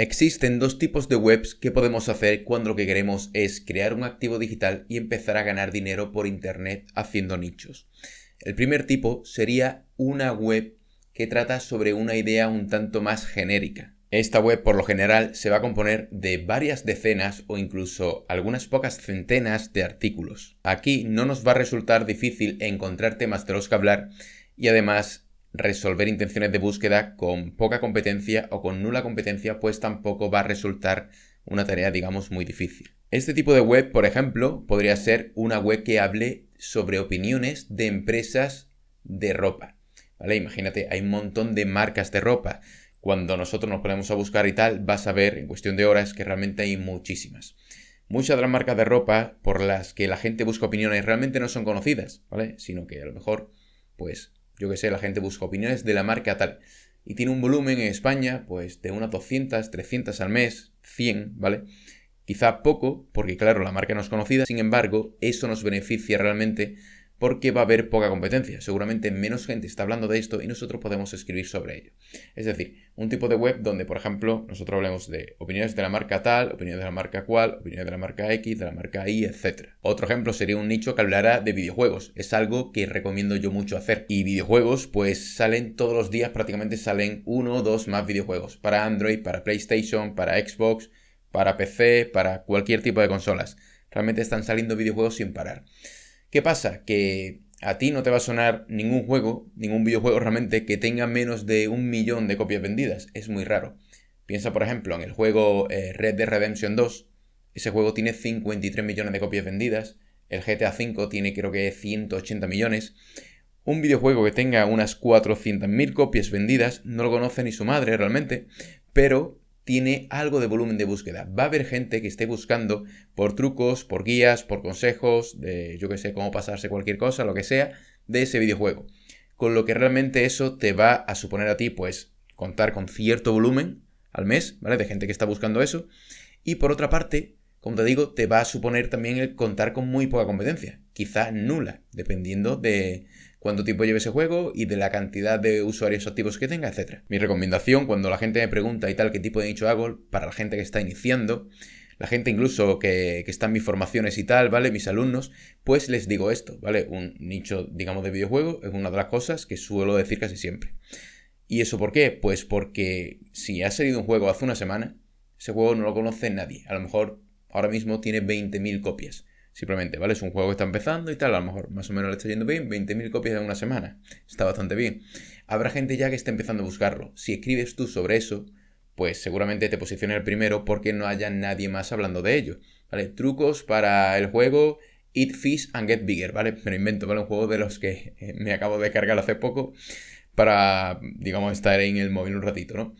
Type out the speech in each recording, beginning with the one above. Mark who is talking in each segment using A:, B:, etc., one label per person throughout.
A: Existen dos tipos de webs que podemos hacer cuando lo que queremos es crear un activo digital y empezar a ganar dinero por internet haciendo nichos. El primer tipo sería una web que trata sobre una idea un tanto más genérica. Esta web por lo general se va a componer de varias decenas o incluso algunas pocas centenas de artículos. Aquí no nos va a resultar difícil encontrar temas de los que hablar y además resolver intenciones de búsqueda con poca competencia o con nula competencia, pues tampoco va a resultar una tarea, digamos, muy difícil. Este tipo de web, por ejemplo, podría ser una web que hable sobre opiniones de empresas de ropa. ¿Vale? Imagínate, hay un montón de marcas de ropa. Cuando nosotros nos ponemos a buscar y tal, vas a ver en cuestión de horas que realmente hay muchísimas. Muchas de las marcas de ropa por las que la gente busca opiniones realmente no son conocidas, ¿vale? Sino que a lo mejor, pues, yo que sé, la gente busca opiniones de la marca tal. Y tiene un volumen en España, pues, de unas 200, 300 al mes, 100, ¿vale? Quizá poco, porque claro, la marca no es conocida. Sin embargo, eso nos beneficia realmente porque va a haber poca competencia. Seguramente menos gente está hablando de esto y nosotros podemos escribir sobre ello. Es decir, un tipo de web donde, por ejemplo, nosotros hablemos de opiniones de la marca tal, opiniones de la marca cual, opiniones de la marca X, de la marca Y, etc. Otro ejemplo sería un nicho que hablará de videojuegos. Es algo que recomiendo yo mucho hacer. Y videojuegos, pues salen todos los días, prácticamente salen uno o dos más videojuegos. Para Android, para PlayStation, para Xbox, para PC, para cualquier tipo de consolas. Realmente están saliendo videojuegos sin parar. ¿Qué pasa? Que a ti no te va a sonar ningún juego, ningún videojuego realmente que tenga menos de 1 millón de copias vendidas. Es muy raro. Piensa, por ejemplo, en el juego Red Dead Redemption 2. Ese juego tiene 53 millones de copias vendidas. El GTA V tiene creo que 180 millones. Un videojuego que tenga unas 400.000 copias vendidas no lo conoce ni su madre realmente, pero tiene algo de volumen de búsqueda. Va a haber gente que esté buscando por trucos, por guías, por consejos, de yo que sé, cómo pasarse cualquier cosa, lo que sea, de ese videojuego. Con lo que realmente eso te va a suponer a ti, pues, contar con cierto volumen al mes, ¿vale? De gente que está buscando eso. Y por otra parte, como te digo, te va a suponer también el contar con muy poca competencia. Quizá nula, dependiendo de cuánto tiempo lleve ese juego y de la cantidad de usuarios activos que tenga, etc. Mi recomendación cuando la gente me pregunta y tal qué tipo de nicho hago, para la gente que está iniciando, la gente incluso que está en mis formaciones y tal, ¿vale? Mis alumnos, pues les digo esto, ¿vale? Un nicho, digamos, de videojuego es una de las cosas que suelo decir casi siempre. ¿Y eso por qué? Pues porque si ha salido un juego hace una semana, ese juego no lo conoce nadie. A lo mejor ahora mismo tiene 20.000 copias. Simplemente, ¿vale? Es un juego que está empezando y tal, a lo mejor más o menos le está yendo bien, 20.000 copias en una semana. Está bastante bien. Habrá gente ya que está empezando a buscarlo. Si escribes tú sobre eso, pues seguramente te posiciones el primero porque no haya nadie más hablando de ello, ¿vale? Trucos para el juego Eat Fish and Get Bigger, ¿vale? Me lo invento, ¿vale? Un juego de los que me acabo de cargar hace poco para, digamos, estar en el móvil un ratito, ¿no?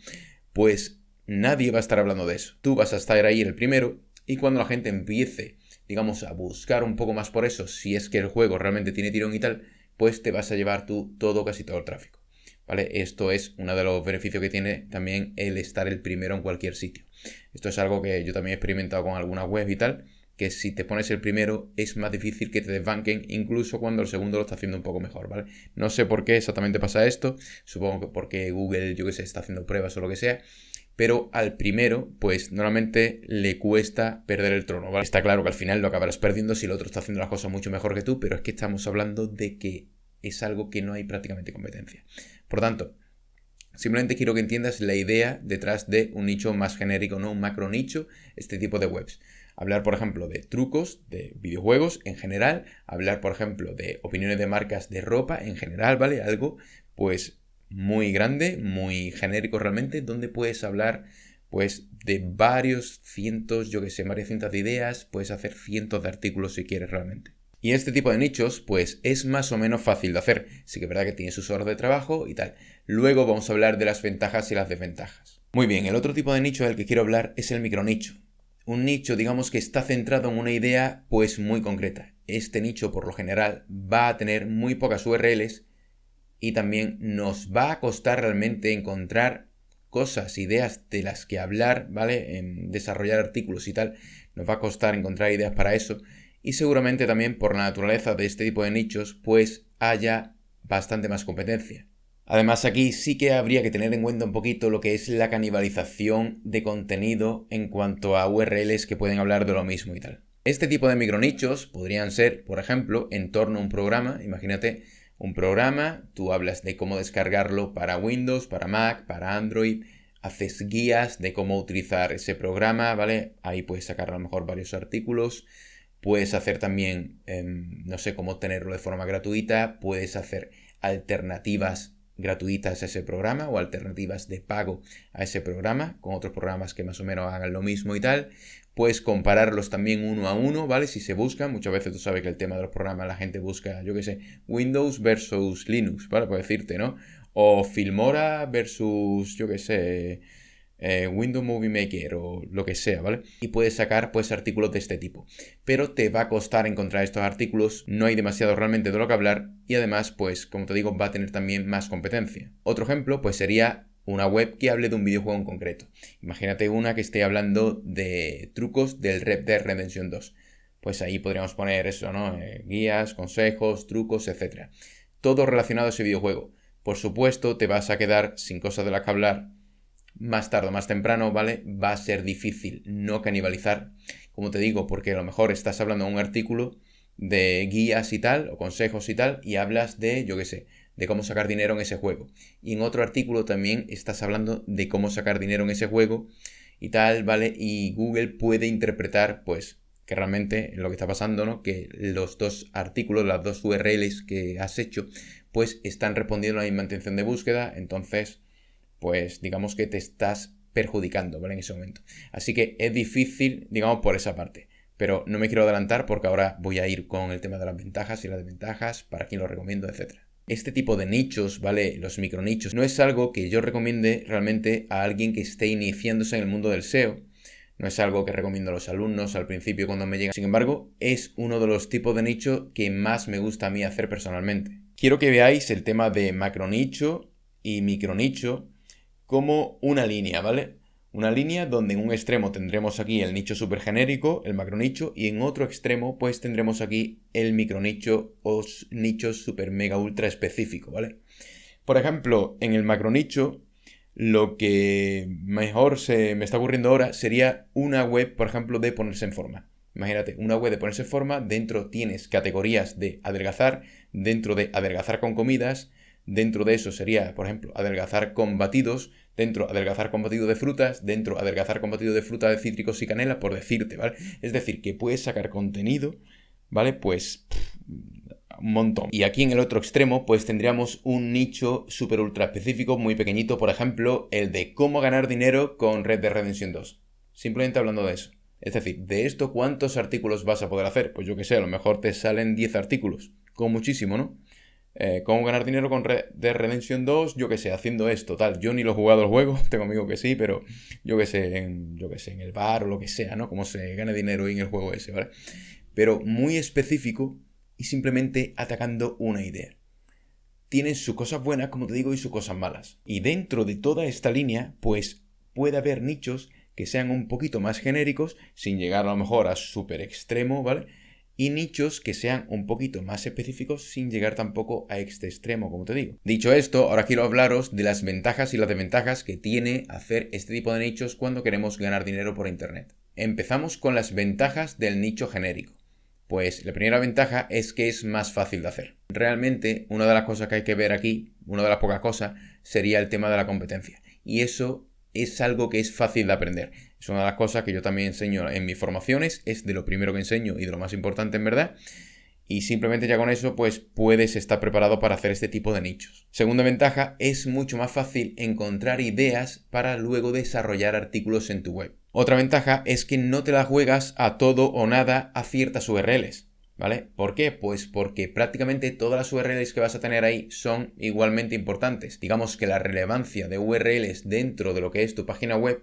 A: Pues nadie va a estar hablando de eso. Tú vas a estar ahí el primero y cuando la gente empiece, digamos, a buscar un poco más por eso, si es que el juego realmente tiene tirón y tal, pues te vas a llevar tú casi todo el tráfico, ¿vale? Esto es uno de los beneficios que tiene también el estar el primero en cualquier sitio. Esto es algo que yo también he experimentado con algunas webs y tal, que si te pones el primero es más difícil que te desbanquen, incluso cuando el segundo lo está haciendo un poco mejor, ¿vale? No sé por qué exactamente pasa esto, supongo que porque Google, yo que sé, está haciendo pruebas o lo que sea, pero al primero, pues normalmente le cuesta perder el trono, ¿vale? Está claro que al final lo acabarás perdiendo si el otro está haciendo las cosas mucho mejor que tú, pero es que estamos hablando de que es algo que no hay prácticamente competencia. Por tanto, simplemente quiero que entiendas la idea detrás de un nicho más genérico, no un macro nicho, este tipo de webs. Hablar, por ejemplo, de trucos de videojuegos en general, hablar, por ejemplo, de opiniones de marcas de ropa en general, ¿vale? Algo, pues, muy grande, muy genérico realmente, donde puedes hablar, pues, de varios cientos, yo que sé, varias cientos de ideas, puedes hacer cientos de artículos si quieres realmente. Y este tipo de nichos, pues es más o menos fácil de hacer. Sí que es verdad que tiene sus horas de trabajo y tal. Luego vamos a hablar de las ventajas y las desventajas. Muy bien, el otro tipo de nicho del que quiero hablar es el micronicho. Un nicho, digamos, que está centrado en una idea, pues muy concreta. Este nicho, por lo general, va a tener muy pocas URLs y también nos va a costar realmente encontrar cosas, ideas de las que hablar, ¿vale? En desarrollar artículos y tal. Nos va a costar encontrar ideas para eso. Y seguramente también por la naturaleza de este tipo de nichos, pues haya bastante más competencia. Además, aquí sí que habría que tener en cuenta un poquito lo que es la canibalización de contenido en cuanto a URLs que pueden hablar de lo mismo y tal. Este tipo de micronichos podrían ser, por ejemplo, en torno a un programa. Imagínate un programa, tú hablas de cómo descargarlo para Windows, para Mac, para Android, haces guías de cómo utilizar ese programa, ¿vale? Ahí puedes sacar a lo mejor varios artículos. Puedes hacer también, no sé, cómo obtenerlo de forma gratuita. Puedes hacer alternativas gratuitas a ese programa o alternativas de pago a ese programa con otros programas que más o menos hagan lo mismo y tal. Puedes compararlos también uno a uno, ¿vale? Si se buscan, muchas veces tú sabes que el tema de los programas la gente busca, yo qué sé, Windows versus Linux, ¿vale? Por decirte, ¿no? O Filmora versus, yo qué sé, Windows Movie Maker o lo que sea, ¿vale? Y puedes sacar pues artículos de este tipo. Pero te va a costar encontrar estos artículos, no hay demasiado realmente de lo que hablar y además pues como te digo va a tener también más competencia. Otro ejemplo pues sería una web que hable de un videojuego en concreto. Imagínate una que esté hablando de trucos del Red Dead Redemption 2. Pues ahí podríamos poner eso, ¿no? Guías, consejos, trucos, etc. Todo relacionado a ese videojuego. Por supuesto te vas a quedar sin cosas de las que hablar más tarde o más temprano, ¿vale? Va a ser difícil no canibalizar, como te digo, porque a lo mejor estás hablando de un artículo de guías y tal, o consejos y tal, y hablas de, yo qué sé, de cómo sacar dinero en ese juego. Y en otro artículo también estás hablando de cómo sacar dinero en ese juego y tal, ¿vale? Y Google puede interpretar, pues, que realmente lo que está pasando, ¿no? Que los dos artículos, las dos URLs que has hecho, pues están respondiendo a la misma intención de búsqueda, entonces pues digamos que te estás perjudicando, ¿vale? En ese momento. Así que es difícil, digamos, por esa parte. Pero no me quiero adelantar porque ahora voy a ir con el tema de las ventajas y las desventajas, para quién lo recomiendo, etc. Este tipo de nichos, ¿vale? Los micronichos, no es algo que yo recomiende realmente a alguien que esté iniciándose en el mundo del SEO. No es algo que recomiendo a los alumnos al principio cuando me llegan. Sin embargo, es uno de los tipos de nicho que más me gusta a mí hacer personalmente. Quiero que veáis el tema de macronicho y micronicho como una línea, ¿vale? Una línea donde en un extremo tendremos aquí el nicho super genérico, el macronicho, y en otro extremo pues tendremos aquí el micronicho o nicho super mega ultra específico, ¿vale? Por ejemplo, en el macronicho, lo que mejor se me está ocurriendo ahora sería una web, por ejemplo, de ponerse en forma. Imagínate, una web de ponerse en forma, dentro tienes categorías de adelgazar, dentro de adelgazar con comidas, dentro de eso sería, por ejemplo, adelgazar con batidos, dentro adelgazar con batido de frutas, dentro adelgazar con batido de fruta de cítricos y canela, por decirte, ¿vale? Es decir, que puedes sacar contenido, ¿vale? Pues un montón. Y aquí en el otro extremo, pues tendríamos un nicho súper ultra específico, muy pequeñito, por ejemplo, el de cómo ganar dinero con Red Dead Redemption 2. Simplemente hablando de eso. Es decir, de esto, ¿cuántos artículos vas a poder hacer? Pues yo que sé, a lo mejor te salen 10 artículos. Como muchísimo, ¿no? Cómo ganar dinero con Red Dead Redemption 2, yo que sé, haciendo esto, tal. Yo ni lo he jugado el juego, tengo amigos que sí, pero yo que sé, en el bar o lo que sea, ¿no? Cómo se gana dinero en el juego ese, ¿vale? Pero muy específico y simplemente atacando una idea. Tienen sus cosas buenas, como te digo, y sus cosas malas. Y dentro de toda esta línea, pues puede haber nichos que sean un poquito más genéricos, sin llegar a lo mejor a súper extremo, ¿vale? Y nichos que sean un poquito más específicos sin llegar tampoco a este extremo, como te digo. Dicho esto, ahora quiero hablaros de las ventajas y las desventajas que tiene hacer este tipo de nichos cuando queremos ganar dinero por internet. Empezamos con las ventajas del nicho genérico. Pues la primera ventaja es que es más fácil de hacer. Realmente, una de las cosas que hay que ver aquí, una de las pocas cosas, sería el tema de la competencia. Y eso es algo que es fácil de aprender. Es una de las cosas que yo también enseño en mis formaciones, es de lo primero que enseño y de lo más importante en verdad. Y simplemente ya con eso, pues puedes estar preparado para hacer este tipo de nichos. Segunda ventaja, es mucho más fácil encontrar ideas para luego desarrollar artículos en tu web. Otra ventaja es que no te la juegas a todo o nada a ciertas URLs, ¿vale? ¿Por qué? Pues porque prácticamente todas las URLs que vas a tener ahí son igualmente importantes. Digamos que la relevancia de URLs dentro de lo que es tu página web,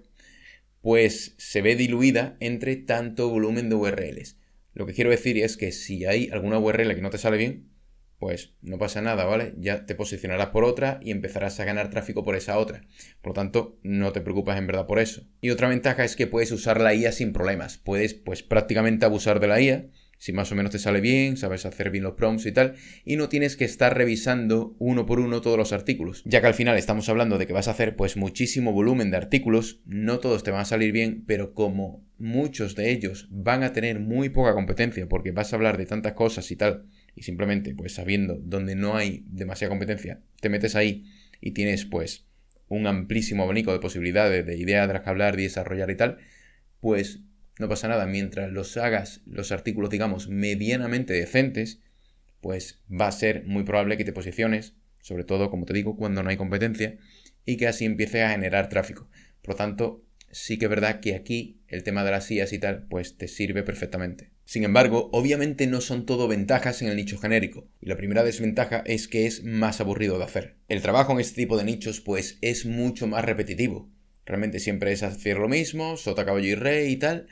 A: pues se ve diluida entre tanto volumen de URLs. Lo que quiero decir es que si hay alguna URL que no te sale bien, pues no pasa nada, ¿vale? Ya te posicionarás por otra y empezarás a ganar tráfico por esa otra. Por lo tanto, no te preocupes en verdad por eso. Y otra ventaja es que puedes usar la IA sin problemas. Puedes, pues prácticamente abusar de la IA. Si más o menos te sale bien, sabes hacer bien los prompts y tal, y no tienes que estar revisando uno por uno todos los artículos. Ya que al final estamos hablando de que vas a hacer pues muchísimo volumen de artículos, no todos te van a salir bien, pero como muchos de ellos van a tener muy poca competencia porque vas a hablar de tantas cosas y tal, y simplemente pues sabiendo donde no hay demasiada competencia, te metes ahí y tienes pues un amplísimo abanico de posibilidades, de ideas de las que hablar y desarrollar y tal, pues no pasa nada. Mientras los hagas, los artículos, digamos, medianamente decentes, pues va a ser muy probable que te posiciones, sobre todo, como te digo, cuando no hay competencia, y que así empieces a generar tráfico. Por lo tanto, sí que es verdad que aquí el tema de las IAs y tal, pues te sirve perfectamente. Sin embargo, obviamente no son todo ventajas en el nicho genérico, y la primera desventaja es que es más aburrido de hacer. El trabajo en este tipo de nichos, pues es mucho más repetitivo. Realmente siempre es hacer lo mismo, sota, caballo y rey y tal,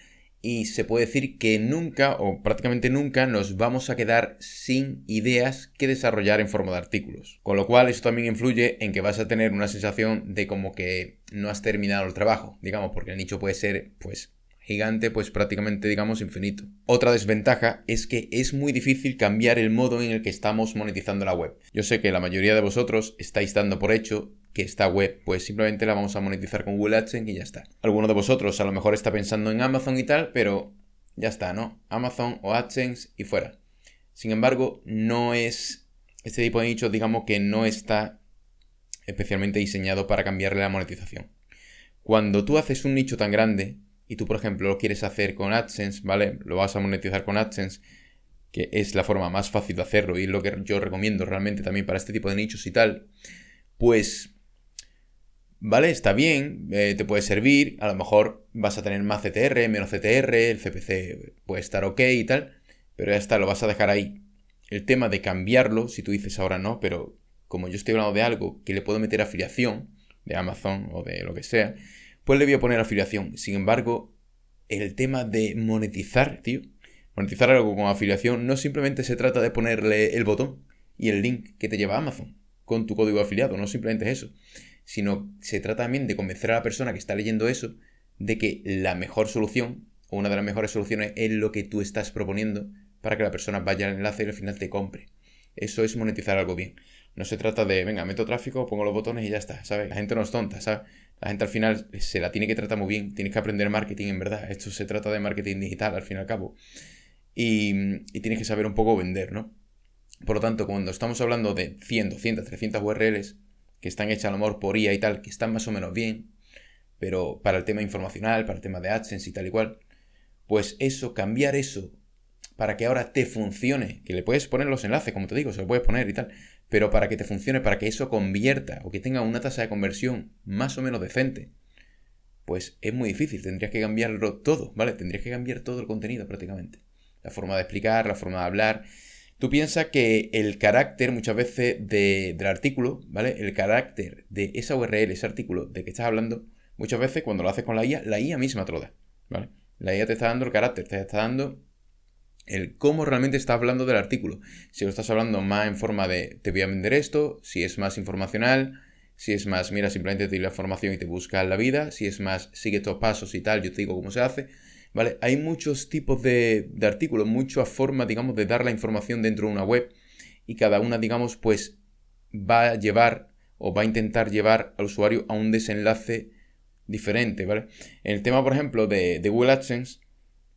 A: y se puede decir que nunca o prácticamente nunca nos vamos a quedar sin ideas que desarrollar en forma de artículos. Con lo cual eso también influye en que vas a tener una sensación de como que no has terminado el trabajo, digamos, porque el nicho puede ser pues gigante, pues prácticamente digamos infinito. Otra desventaja es que es muy difícil cambiar el modo en el que estamos monetizando la web. Yo sé que la mayoría de vosotros estáis dando por hecho que esta web pues simplemente la vamos a monetizar con Google AdSense y ya está. Alguno de vosotros a lo mejor está pensando en Amazon y tal, pero ya está, ¿no? Amazon o AdSense y fuera. Sin embargo, no es... Este tipo de nicho, digamos que no está especialmente diseñado para cambiarle la monetización. Cuando tú haces un nicho tan grande y tú, por ejemplo, lo quieres hacer con AdSense, ¿vale? Lo vas a monetizar con AdSense, que es la forma más fácil de hacerlo y es lo que yo recomiendo realmente también para este tipo de nichos y tal, pues... Vale, está bien, te puede servir, a lo mejor vas a tener más CTR, menos CTR, el CPC puede estar ok y tal, pero ya está, lo vas a dejar ahí. El tema de cambiarlo, si tú dices ahora no, pero como yo estoy hablando de algo que le puedo meter afiliación, de Amazon o de lo que sea, pues le voy a poner afiliación. Sin embargo, el tema de monetizar, tío, monetizar algo con afiliación no simplemente se trata de ponerle el botón y el link que te lleva a Amazon con tu código de afiliado, no simplemente es eso, sino se trata también de convencer a la persona que está leyendo eso de que la mejor solución o una de las mejores soluciones es lo que tú estás proponiendo para que la persona vaya al enlace y al final te compre. Eso es monetizar algo bien. No se trata de, venga, meto tráfico, pongo los botones y ya está, ¿sabes? La gente no es tonta, ¿sabes? La gente al final se la tiene que tratar muy bien, tienes que aprender marketing en verdad. Esto se trata de marketing digital al fin y al cabo. Y tienes que saber un poco vender, ¿no? Por lo tanto, cuando estamos hablando de 100, 200, 300 URLs que están hechas a lo mejor por IA y tal, que están más o menos bien, pero para el tema informacional, para el tema de AdSense y tal y cual, pues eso, cambiar eso para que ahora te funcione, que le puedes poner los enlaces, como te digo, se lo puedes poner y tal, pero para que te funcione, para que eso convierta o que tenga una tasa de conversión más o menos decente, pues es muy difícil, tendrías que cambiarlo todo, ¿vale? Tendrías que cambiar todo el contenido prácticamente. La forma de explicar, la forma de hablar. Tú piensas que el carácter muchas veces del artículo, ¿vale? El carácter de esa URL, ese artículo de que estás hablando, muchas veces cuando lo haces con la IA misma te lo da, ¿vale? La IA te está dando el carácter, te está dando el cómo realmente estás hablando del artículo. Si lo estás hablando más en forma de te voy a vender esto, si es más informacional, si es más, mira, simplemente te doy la información y te buscas la vida, si es más, sigue estos pasos y tal, yo te digo cómo se hace, ¿vale? Hay muchos tipos de artículos, muchas formas, digamos, de dar la información dentro de una web y cada una, digamos, pues va a llevar o va a intentar llevar al usuario a un desenlace diferente, ¿vale? En el tema, por ejemplo, de Google AdSense,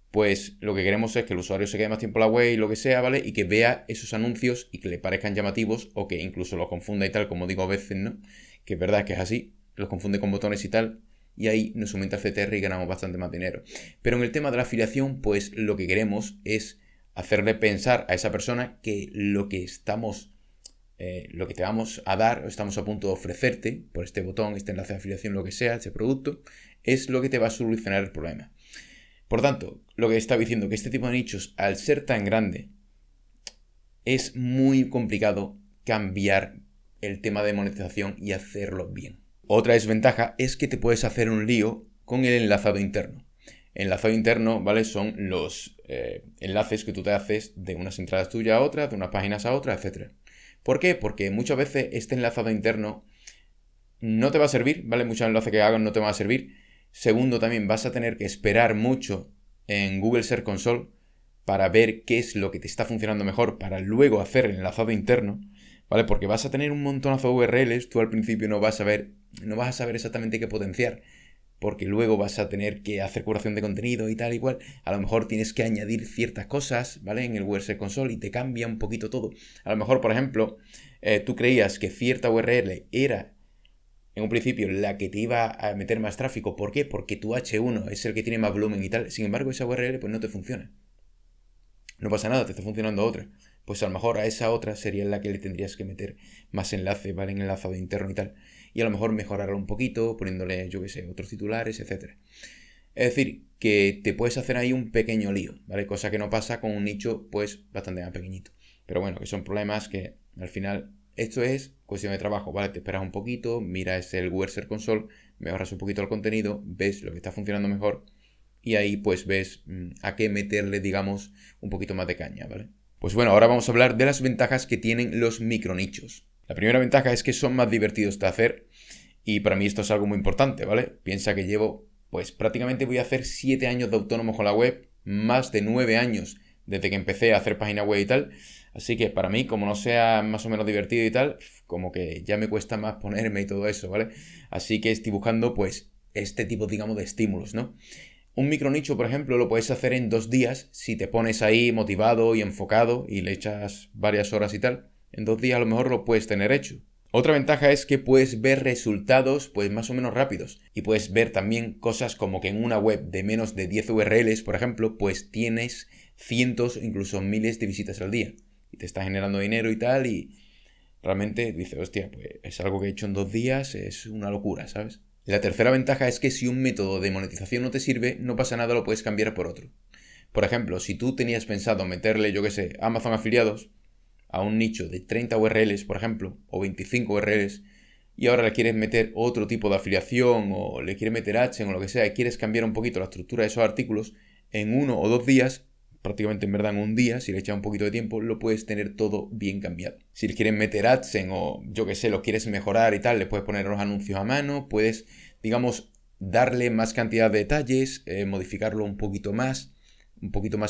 A: pues lo que queremos es que el usuario se quede más tiempo en la web y lo que sea, ¿vale? Y que vea esos anuncios y que le parezcan llamativos o que incluso los confunda y tal, como digo a veces, ¿no? Que es verdad que es así, los confunde con botones y tal, y ahí nos aumenta el CTR y ganamos bastante más dinero. Pero en el tema de la afiliación, pues lo que queremos es hacerle pensar a esa persona que lo que estamos, lo que te vamos a dar o estamos a punto de ofrecerte por este botón, este enlace de afiliación, lo que sea, este producto, es lo que te va a solucionar el problema. Por tanto, lo que estaba diciendo, que este tipo de nichos, al ser tan grande, es muy complicado cambiar el tema de monetización y hacerlo bien. Otra desventaja es que te puedes hacer un lío con el enlazado interno. El enlazado interno, ¿vale? Son los enlaces que tú te haces de unas entradas tuyas a otras, de unas páginas a otras, etc. ¿Por qué? Porque muchas veces este enlazado interno no te va a servir, ¿vale? Muchos enlaces que hagan no te van a servir. Segundo, también vas a tener que esperar mucho en Google Search Console para ver qué es lo que te está funcionando mejor para luego hacer el enlazado interno, ¿vale? Porque vas a tener un montonazo de URLs, tú al principio no vas a saber exactamente qué potenciar, porque luego vas a tener que hacer curación de contenido y tal y cual. A lo mejor tienes que añadir ciertas cosas, ¿vale? En el WordSearch Console y te cambia un poquito todo. A lo mejor, por ejemplo, tú creías que cierta URL era en un principio la que te iba a meter más tráfico. ¿Por qué? Porque tu H1 es el que tiene más volumen y tal. Sin embargo, esa URL pues no te funciona. No pasa nada, te está funcionando otra. Pues a lo mejor a esa otra sería la que le tendrías que meter más enlace, ¿vale? En enlazado interno y tal. Y a lo mejor mejorarlo un poquito, poniéndole, yo qué sé, otros titulares, etc. Es decir, que te puedes hacer ahí un pequeño lío, ¿vale? Cosa que no pasa con un nicho, pues, bastante más pequeñito. Pero bueno, que son problemas que al final esto es cuestión de trabajo, ¿vale? Te esperas un poquito, miras el WordSearch Console, mejoras un poquito el contenido, ves lo que está funcionando mejor y ahí pues ves a qué meterle, digamos, un poquito más de caña, ¿vale? Pues bueno, ahora vamos a hablar de las ventajas que tienen los micronichos. La primera ventaja es que son más divertidos de hacer y para mí esto es algo muy importante, ¿vale? Piensa que llevo, pues prácticamente voy a hacer 7 años de autónomo con la web, más de 9 años desde que empecé a hacer página web y tal. Así que para mí, como no sea más o menos divertido y tal, como que ya me cuesta más ponerme y todo eso, ¿vale? Así que estoy buscando, pues, este tipo, digamos, de estímulos, ¿no? Un micronicho, por ejemplo, lo puedes hacer en 2 días si te pones ahí motivado y enfocado y le echas varias horas y tal. En 2 días a lo mejor lo puedes tener hecho. Otra ventaja es que puedes ver resultados pues más o menos rápidos y puedes ver también cosas como que en una web de menos de 10 URLs, por ejemplo, pues tienes cientos, incluso miles de visitas al día y te está generando dinero y tal y realmente dices, hostia, pues es algo que he hecho en 2 días, es una locura, ¿sabes? La tercera ventaja es que si un método de monetización no te sirve, no pasa nada, lo puedes cambiar por otro. Por ejemplo, si tú tenías pensado meterle, yo qué sé, Amazon afiliados a un nicho de 30 URLs, por ejemplo, o 25 URLs, y ahora le quieres meter otro tipo de afiliación o le quieres meter AdSense o lo que sea, y quieres cambiar un poquito la estructura de esos artículos, en 1 o 2 días, prácticamente en verdad en un día, si le echas un poquito de tiempo, lo puedes tener todo bien cambiado. Si le quieres meter AdSense o yo que sé, lo quieres mejorar y tal, le puedes poner los anuncios a mano, puedes, digamos, darle más cantidad de detalles, modificarlo un poquito más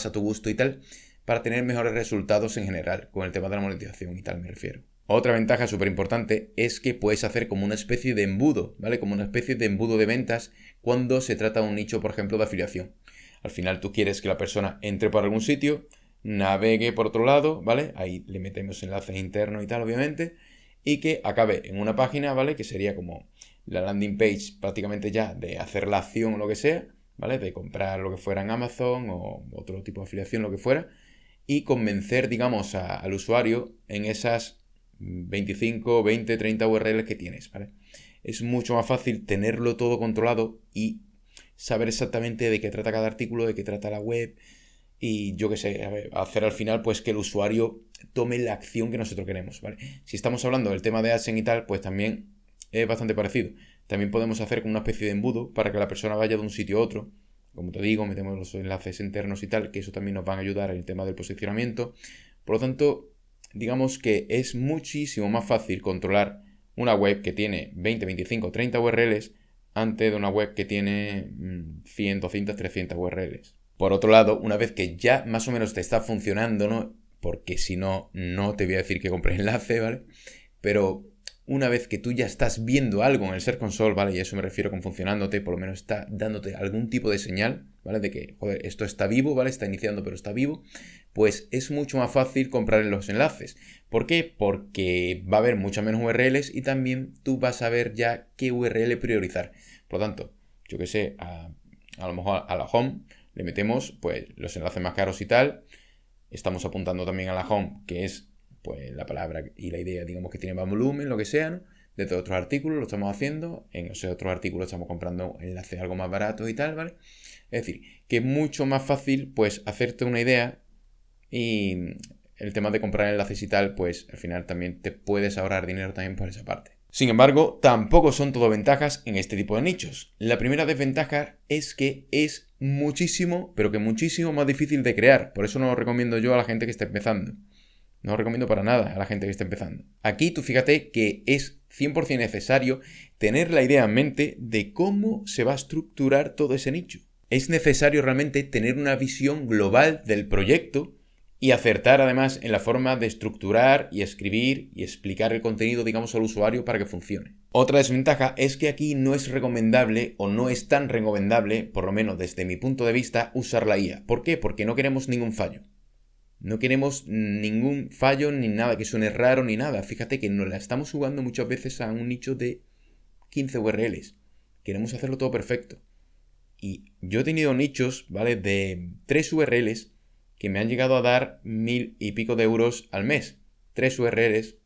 A: a tu gusto y tal, para tener mejores resultados en general, con el tema de la monetización y tal me refiero. Otra ventaja súper importante es que puedes hacer como una especie de embudo, ¿vale? Como una especie de embudo de ventas cuando se trata de un nicho, por ejemplo, de afiliación. Al final tú quieres que la persona entre por algún sitio, navegue por otro lado, ¿vale? Ahí le metemos enlaces internos y tal, obviamente, y que acabe en una página, ¿vale? Que sería como la landing page prácticamente ya de hacer la acción o lo que sea, ¿vale? De comprar lo que fuera en Amazon o otro tipo de afiliación, lo que fuera, y convencer, digamos, al usuario en esas 25, 20, 30 URLs que tienes, ¿vale? Es mucho más fácil tenerlo todo controlado y saber exactamente de qué trata cada artículo, de qué trata la web y yo qué sé, hacer al final pues que el usuario tome la acción que nosotros queremos, ¿vale? Si estamos hablando del tema de AdSense y tal, pues también es bastante parecido. También podemos hacer como una especie de embudo para que la persona vaya de un sitio a otro. Como te digo, metemos los enlaces internos y tal, que eso también nos van a ayudar en el tema del posicionamiento. Por lo tanto, digamos que es muchísimo más fácil controlar una web que tiene 20, 25, 30 URLs antes de una web que tiene 100, 200, 300 URLs. Por otro lado, una vez que ya más o menos te está funcionando, ¿no? Porque si no, no te voy a decir que compres enlace, ¿vale? Pero una vez que tú ya estás viendo algo en el Search Console, ¿vale? Y eso me refiero con funcionándote, por lo menos está dándote algún tipo de señal, ¿vale? De que, joder, esto está vivo, ¿vale? Está iniciando, pero está vivo. Pues es mucho más fácil comprar los enlaces. ¿Por qué? Porque va a haber muchas menos URLs y también tú vas a ver ya qué URL priorizar. Por lo tanto, yo que sé, a lo mejor a la home le metemos pues los enlaces más caros y tal. Estamos apuntando también a la home, que es pues la palabra y la idea, digamos, que tiene más volumen, lo que sea, ¿no? Desde otros artículos lo estamos haciendo, en esos otros artículos estamos comprando enlaces algo más baratos y tal, ¿vale? Es decir, que es mucho más fácil pues hacerte una idea y el tema de comprar enlaces y tal, pues al final también te puedes ahorrar dinero también por esa parte. Sin embargo, tampoco son todo ventajas en este tipo de nichos. La primera desventaja es que es muchísimo, pero que muchísimo más difícil de crear. Por eso no lo recomiendo yo a la gente que está empezando. No lo recomiendo para nada a la gente que está empezando. Aquí tú fíjate que es 100% necesario tener la idea en mente de cómo se va a estructurar todo ese nicho. Es necesario realmente tener una visión global del proyecto y acertar además en la forma de estructurar y escribir y explicar el contenido, digamos, al usuario para que funcione. Otra desventaja es que aquí no es recomendable o no es tan recomendable, por lo menos desde mi punto de vista, usar la IA. ¿Por qué? Porque no queremos ningún fallo. No queremos ningún fallo ni nada que suene raro ni nada. Fíjate que nos la estamos jugando muchas veces a un nicho de 15 URLs. Queremos hacerlo todo perfecto. Y yo he tenido nichos, ¿vale? De 3 URLs que me han llegado a dar 1000 y pico de euros al mes. 3 URLs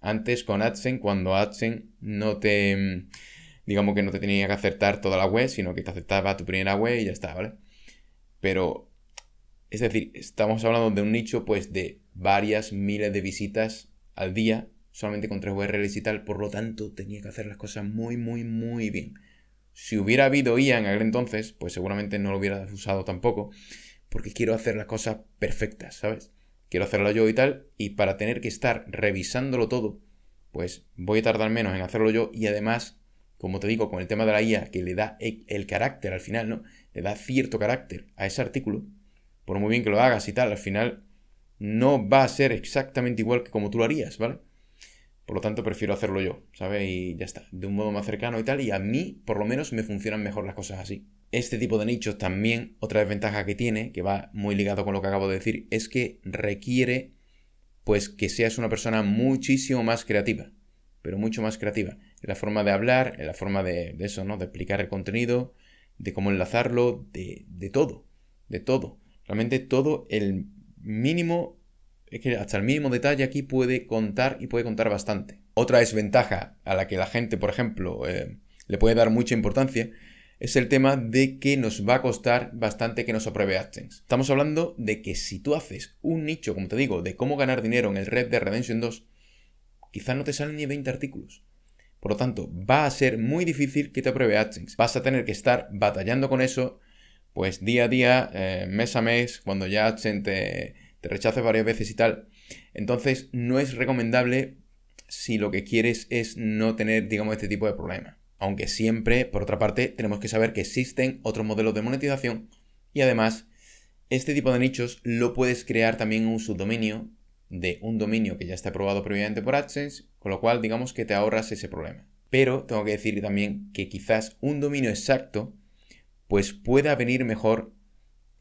A: antes con AdSense, cuando AdSense no te... digamos que no te tenía que aceptar toda la web, sino que te aceptaba tu primera web y ya está, ¿vale? Pero, es decir, estamos hablando de un nicho pues de varias miles de visitas al día, solamente con 3 URLs y tal, por lo tanto tenía que hacer las cosas muy, muy, muy bien. Si hubiera habido IA en aquel entonces, pues seguramente no lo hubiera usado tampoco, porque quiero hacer las cosas perfectas, ¿sabes? Quiero hacerlo yo y tal, y para tener que estar revisándolo todo, pues voy a tardar menos en hacerlo yo, y además, como te digo, con el tema de la IA, que le da el carácter al final, ¿no? Le da cierto carácter a ese artículo, por muy bien que lo hagas y tal, al final no va a ser exactamente igual que como tú lo harías, ¿vale? Por lo tanto, prefiero hacerlo yo, ¿sabes? Y ya está, de un modo más cercano y tal, y a mí, por lo menos, me funcionan mejor las cosas así. Este tipo de nichos también, otra desventaja que tiene, que va muy ligado con lo que acabo de decir, es que requiere, pues, que seas una persona muchísimo más creativa, pero mucho más creativa, en la forma de hablar, en la forma de eso, ¿no? De explicar el contenido, de cómo enlazarlo, de todo, de todo. Realmente todo el mínimo, es que hasta el mínimo detalle aquí puede contar y puede contar bastante. Otra desventaja a la que la gente, por ejemplo, le puede dar mucha importancia es el tema de que nos va a costar bastante que nos apruebe AdSense. Estamos hablando de que si tú haces un nicho, como te digo, de cómo ganar dinero en el Red Dead Redemption 2, quizás no te salen ni 20 artículos. Por lo tanto, va a ser muy difícil que te apruebe AdSense. Vas a tener que estar batallando con eso, pues día a día, mes a mes, cuando ya AdSense te rechace varias veces y tal. Entonces, no es recomendable si lo que quieres es no tener, digamos, este tipo de problemas. Aunque siempre, por otra parte, tenemos que saber que existen otros modelos de monetización y además, este tipo de nichos lo puedes crear también en un subdominio de un dominio que ya está aprobado previamente por AdSense, con lo cual digamos que te ahorras ese problema. Pero tengo que decir también que quizás un dominio exacto pues pueda venir mejor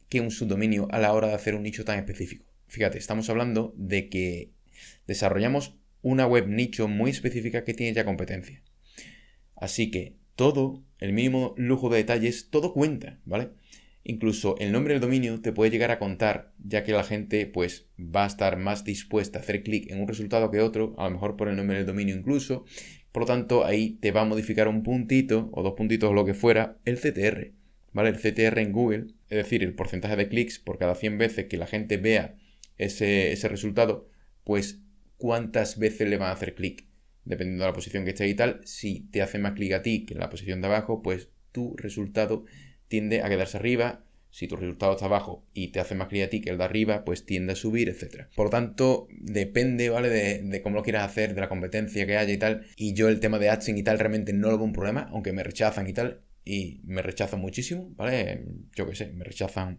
A: que un subdominio a la hora de hacer un nicho tan específico. Fíjate, estamos hablando de que desarrollamos una web nicho muy específica que tiene ya competencia. Así que todo, el mínimo lujo de detalles, todo cuenta, ¿vale? Incluso el nombre del dominio te puede llegar a contar, ya que la gente pues va a estar más dispuesta a hacer clic en un resultado que otro, a lo mejor por el nombre del dominio incluso. Por lo tanto, ahí te va a modificar un puntito o 2 puntitos o lo que fuera el CTR, ¿vale? El CTR en Google, es decir, el porcentaje de clics por cada 100 veces que la gente vea ese resultado, pues cuántas veces le van a hacer clic. Dependiendo de la posición que esté y tal, si te hace más clic a ti que en la posición de abajo, pues tu resultado tiende a quedarse arriba. Si tu resultado está abajo y te hace más clic a ti que el de arriba, pues tiende a subir, etc. Por lo tanto, depende, ¿vale? De cómo lo quieras hacer, de la competencia que haya y tal. Y yo el tema de AdSense y tal realmente no lo veo un problema, aunque me rechazan y tal. Y me rechazan muchísimo, ¿vale? Yo qué sé, me rechazan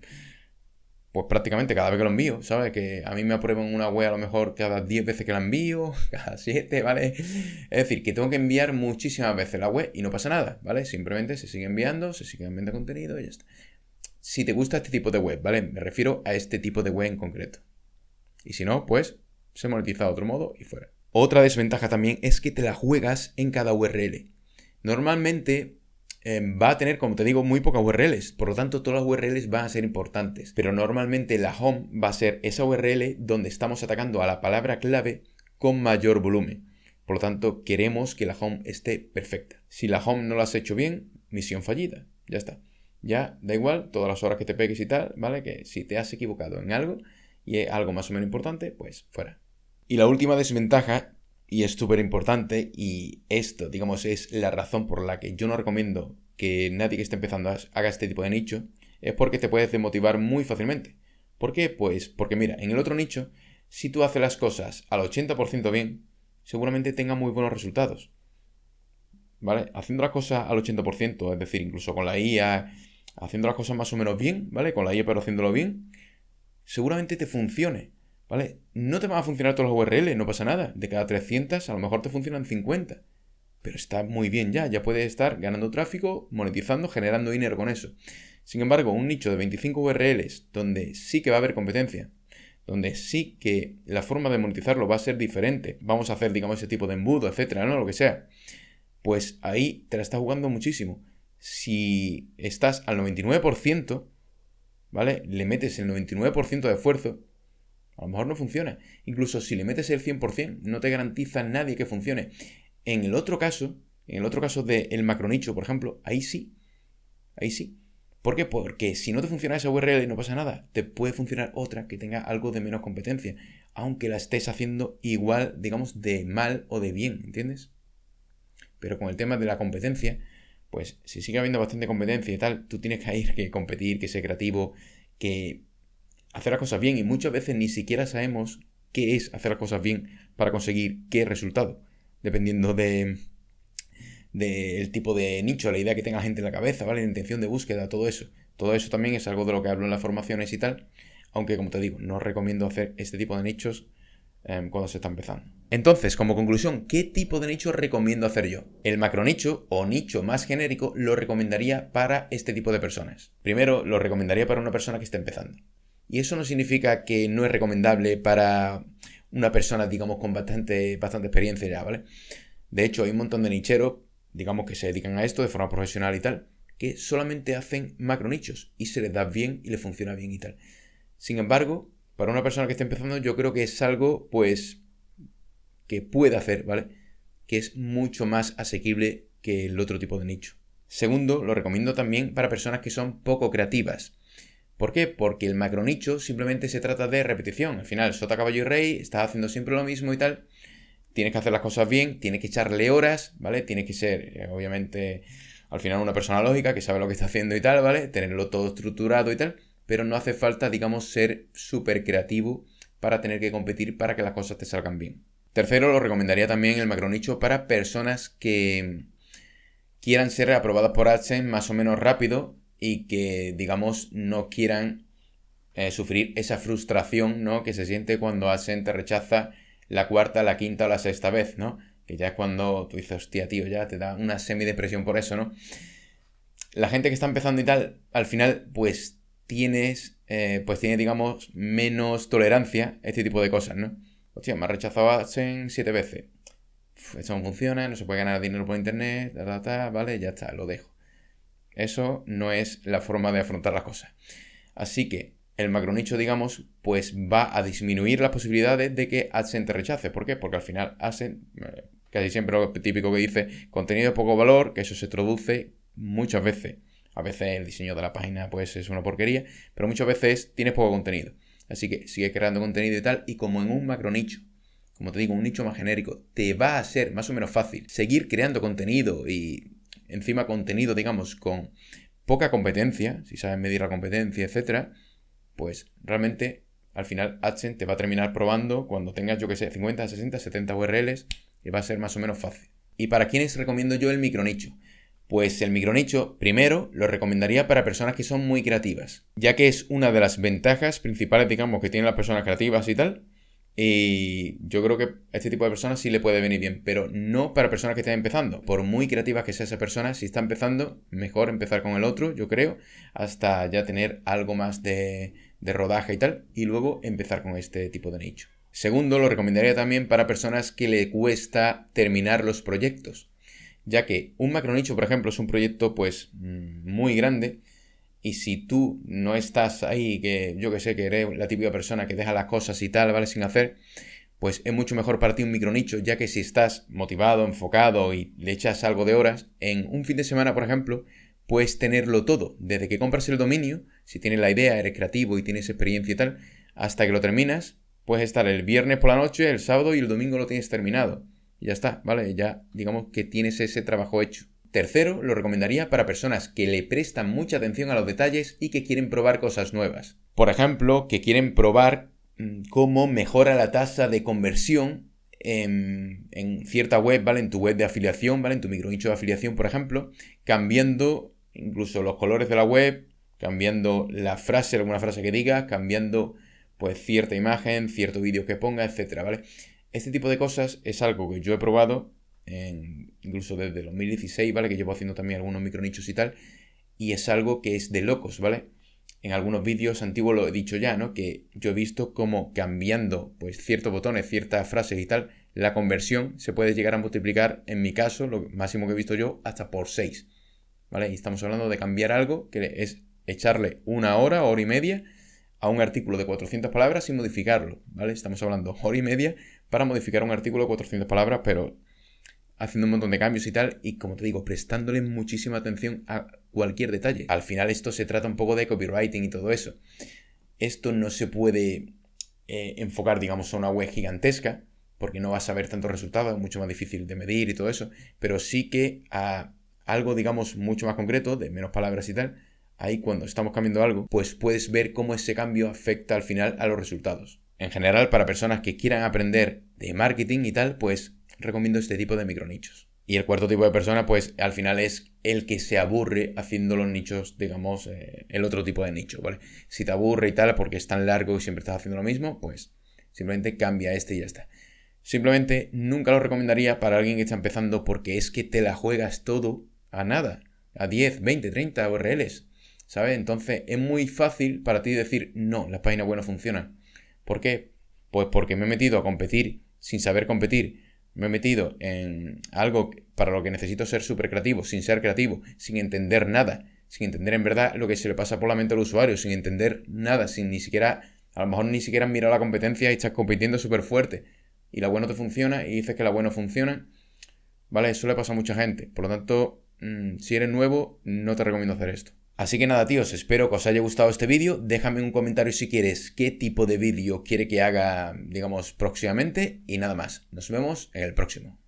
A: pues prácticamente cada vez que lo envío, ¿sabes? Que a mí me aprueban una web a lo mejor cada 10 veces que la envío, cada 7, ¿vale? Es decir, que tengo que enviar muchísimas veces la web y no pasa nada, ¿vale? Simplemente se sigue enviando, se sigue enviando contenido y ya está. Si te gusta este tipo de web, ¿vale? Me refiero a este tipo de web en concreto. Y si no, pues se monetiza de otro modo y fuera. Otra desventaja también es que te la juegas en cada URL. Normalmente va a tener, como te digo, muy pocas URLs. Por lo tanto, todas las URLs van a ser importantes. Pero normalmente la home va a ser esa URL donde estamos atacando a la palabra clave con mayor volumen. Por lo tanto, queremos que la home esté perfecta. Si la home no la has hecho bien, misión fallida. Ya está. Ya da igual todas las horas que te pegues y tal, ¿vale? Que si te has equivocado en algo y es algo más o menos importante, pues fuera. Y la última desventaja, y es súper importante, y esto, digamos, es la razón por la que yo no recomiendo que nadie que esté empezando haga este tipo de nicho, es porque te puedes desmotivar muy fácilmente. ¿Por qué? Pues porque mira, en el otro nicho, si tú haces las cosas al 80% bien, seguramente tengas muy buenos resultados. ¿Vale? Haciendo las cosas al 80%, es decir, incluso con la IA haciendo las cosas más o menos bien, ¿vale? Con la IA pero haciéndolo bien, seguramente te funcione, ¿vale? No te van a funcionar todos los URLs, no pasa nada. De cada 300 a lo mejor te funcionan 50. Pero está muy bien ya puedes estar ganando tráfico, monetizando, generando dinero con eso. Sin embargo, un nicho de 25 URLs donde sí que va a haber competencia, donde sí que la forma de monetizarlo va a ser diferente, vamos a hacer, digamos, ese tipo de embudo, etcétera, ¿no? Lo que sea. Pues ahí te la estás jugando muchísimo. Si estás al 99%, ¿vale? Le metes el 99% de esfuerzo, a lo mejor no funciona. Incluso si le metes el 100%, no te garantiza nadie que funcione. En el otro caso del macronicho, por ejemplo, ahí sí. Ahí sí. ¿Por qué? Porque si no te funciona esa URL no pasa nada. Te puede funcionar otra que tenga algo de menos competencia. Aunque la estés haciendo igual, digamos, de mal o de bien, ¿entiendes? Pero con el tema de la competencia, pues si sigue habiendo bastante competencia y tal, tú tienes que ir, que competir, que ser creativo, que hacer las cosas bien. Y muchas veces ni siquiera sabemos qué es hacer las cosas bien para conseguir qué resultado. Dependiendo del tipo de nicho, la idea que tenga la gente en la cabeza, ¿vale? La intención de búsqueda, todo eso. Todo eso también es algo de lo que hablo en las formaciones y tal. Aunque, como te digo, no recomiendo hacer este tipo de nichos cuando se está empezando. Entonces, como conclusión, ¿qué tipo de nicho recomiendo hacer yo? El macronicho o nicho más genérico lo recomendaría para este tipo de personas. Primero, lo recomendaría para una persona que esté empezando. Y eso no significa que no es recomendable para una persona, digamos, con bastante experiencia ya, ¿vale? De hecho, hay un montón de nicheros, digamos, que se dedican a esto de forma profesional y tal, que solamente hacen macronichos y se les da bien y les funciona bien y tal. Sin embargo, para una persona que esté empezando, yo creo que es algo, pues, que puede hacer, ¿vale? Que es mucho más asequible que el otro tipo de nicho. Segundo, lo recomiendo también para personas que son poco creativas. ¿Por qué? Porque el macronicho simplemente se trata de repetición. Al final, sota, caballo y rey, estás haciendo siempre lo mismo y tal. Tienes que hacer las cosas bien, tienes que echarle horas, ¿vale? Tienes que ser, obviamente, al final una persona lógica que sabe lo que está haciendo y tal, ¿vale? Tenerlo todo estructurado y tal, pero no hace falta, digamos, ser súper creativo para tener que competir para que las cosas te salgan bien. Tercero, lo recomendaría también el macronicho para personas que quieran ser aprobadas por AdSense más o menos rápido y que, digamos, no quieran sufrir esa frustración, ¿no? Que se siente cuando AdSense te rechaza la cuarta, la quinta o la sexta vez, ¿no? Que ya es cuando tú dices, hostia, tío, ya te da una semidepresión por eso, ¿no? La gente que está empezando y tal, al final, pues tiene, digamos, menos tolerancia a este tipo de cosas, ¿no? Hostia, me ha rechazado AdSense 7 veces. Eso no funciona, no se puede ganar dinero por internet, vale, ya está, lo dejo. Eso no es la forma de afrontar las cosas. Así que el macronicho, digamos, pues va a disminuir las posibilidades de que AdSense te rechace. ¿Por qué? Porque al final AdSense, casi siempre lo típico que dice, contenido de poco valor, que eso se traduce muchas veces. A veces el diseño de la página pues es una porquería, pero muchas veces tienes poco contenido. Así que sigue creando contenido y tal, y como en un macronicho, como te digo, un nicho más genérico, te va a ser más o menos fácil seguir creando contenido y encima contenido, digamos, con poca competencia, si sabes medir la competencia, etcétera, pues realmente al final AdSense te va a terminar probando cuando tengas, yo que sé, 50, 60, 70 URLs y va a ser más o menos fácil. ¿Y para quiénes recomiendo yo el micronicho? Pues el micronicho, primero, lo recomendaría para personas que son muy creativas, ya que es una de las ventajas principales, digamos, que tienen las personas creativas y tal. Y yo creo que a este tipo de personas sí le puede venir bien, pero no para personas que estén empezando. Por muy creativas que sea esa persona, si está empezando, mejor empezar con el otro, yo creo, hasta ya tener algo más de rodaje y tal, y luego empezar con este tipo de nicho. Segundo, lo recomendaría también para personas que le cuesta terminar los proyectos, ya que un macronicho, por ejemplo, es un proyecto pues muy grande. Y si tú no estás ahí, que yo que sé, que eres la típica persona que deja las cosas y tal, ¿vale? Sin hacer, pues es mucho mejor para ti un micronicho, ya que si estás motivado, enfocado y le echas algo de horas, en un fin de semana, por ejemplo, puedes tenerlo todo. Desde que compras el dominio, si tienes la idea, eres creativo y tienes experiencia y tal, hasta que lo terminas, puedes estar el viernes por la noche, el sábado y el domingo lo tienes terminado. Y ya está, ¿vale? Ya digamos que tienes ese trabajo hecho. Tercero, lo recomendaría para personas que le prestan mucha atención a los detalles y que quieren probar cosas nuevas. Por ejemplo, que quieren probar cómo mejora la tasa de conversión en cierta web, ¿vale? En tu web de afiliación, ¿vale? En tu micronicho de afiliación, por ejemplo, cambiando incluso los colores de la web, cambiando la frase, alguna frase que diga, cambiando pues cierta imagen, cierto vídeo que ponga, etcétera, ¿vale? Este tipo de cosas es algo que yo he probado incluso desde el 2016, ¿vale? Que llevo haciendo también algunos micronichos y tal, y es algo que es de locos, ¿vale? En algunos vídeos antiguos lo he dicho ya, ¿no? Que yo he visto cómo cambiando pues ciertos botones, ciertas frases y tal, la conversión se puede llegar a multiplicar, en mi caso, lo máximo que he visto yo, hasta por 6, ¿vale? Y estamos hablando de cambiar algo que es echarle una hora y media a un artículo de 400 palabras sin modificarlo, ¿vale? Estamos hablando hora y media para modificar un artículo de 400 palabras, pero haciendo un montón de cambios y tal, y como te digo, prestándole muchísima atención a cualquier detalle. Al final esto se trata un poco de copywriting y todo eso. Esto no se puede enfocar, digamos, a una web gigantesca, porque no vas a ver tantos resultados, es mucho más difícil de medir y todo eso, pero sí que a algo, digamos, mucho más concreto, de menos palabras y tal. Ahí cuando estamos cambiando algo, pues puedes ver cómo ese cambio afecta al final a los resultados. En general, para personas que quieran aprender de marketing y tal, pues recomiendo este tipo de micronichos. Y el cuarto tipo de persona, pues al final es el que se aburre haciendo los nichos, digamos, el otro tipo de nicho, ¿vale? Si te aburre y tal porque es tan largo y siempre estás haciendo lo mismo, pues simplemente cambia este y ya está. Simplemente nunca lo recomendaría para alguien que está empezando porque es que te la juegas todo a nada, a 10, 20, 30 URLs. ¿Sabes? Entonces es muy fácil para ti decir, no, las páginas web no funcionan. ¿Por qué? Pues porque me he metido a competir sin saber competir. Me he metido en algo para lo que necesito ser súper creativo, sin ser creativo, sin entender nada, sin entender en verdad lo que se le pasa por la mente al usuario, sin entender nada, sin ni siquiera, a lo mejor ni siquiera has mirado la competencia y estás compitiendo súper fuerte. Y la web no te funciona y dices que la web no funciona. ¿Vale? Eso le pasa a mucha gente. Por lo tanto, si eres nuevo, no te recomiendo hacer esto. Así que nada, tíos, espero que os haya gustado este vídeo. Déjame en un comentario si quieres qué tipo de vídeo quiere que haga, digamos, próximamente. Y nada más. Nos vemos en el próximo.